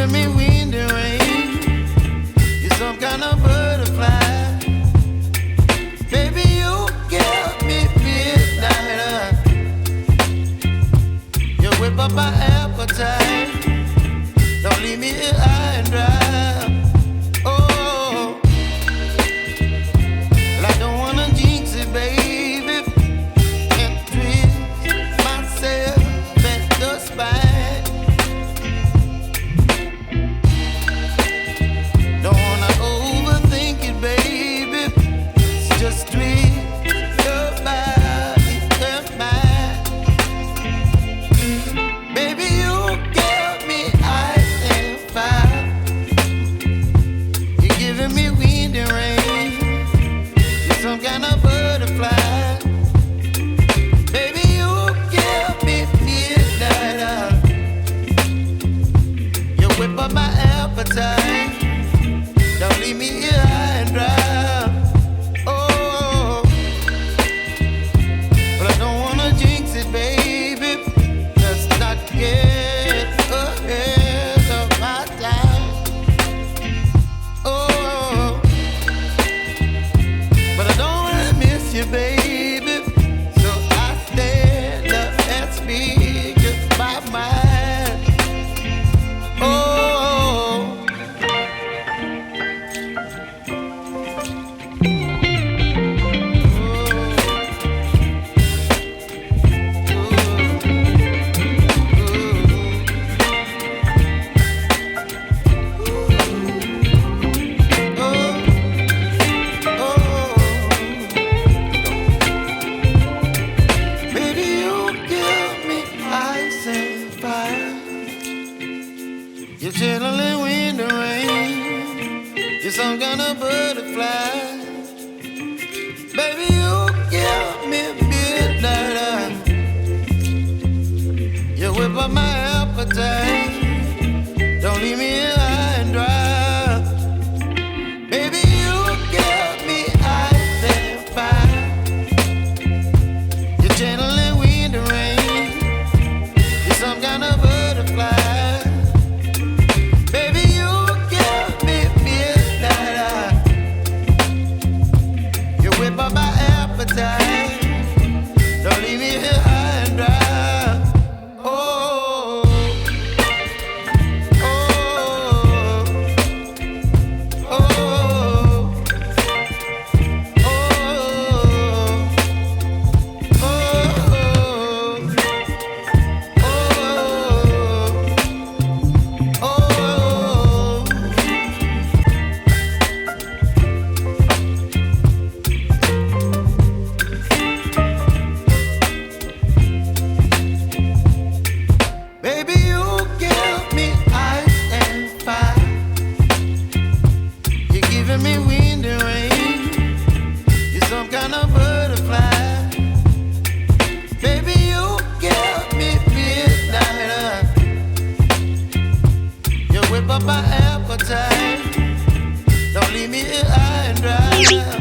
giving me wind and rain. You're some kind of butterfly. Baby, you give me midnight. You whip up my appetite. Don't leave me here high and dry. Oh, well, I don't wanna jinx it, baby, and twist myself at the spine. Don't wanna overthink it, baby. It's just twist your body and mine. Baby, you give me ice and fire. You're giving me wind and rain. You're some kind of butterfly. Baby, you give me midnight. You whip up my appetite. Don't leave me here high and dry. Oh, but I don't wanna jinx it, baby. Let's not get ahead of my time. Oh, but I don't wanna miss you, baby. So I stand up and speak my mind. Oh. Baby, you give me ice and fire. You're channeling wind and rain. You're some kind of butterfly. Baby, you give me midnight. You whip up my appetite. Don't leave me here high and dry. Baby, you give me ice and fire. You're channeling wind and rain. You're some kind of butterfly. Baby, you give me midnight. You whip up my appetite. Don't leave me here high and dry. Oh, oh, oh, oh, baby, you give me ice and fire. You're giving me wind and rain. You're some kind of butterfly. Baby, you give me midnight. You whip up my appetite. Don't leave me here high and dry.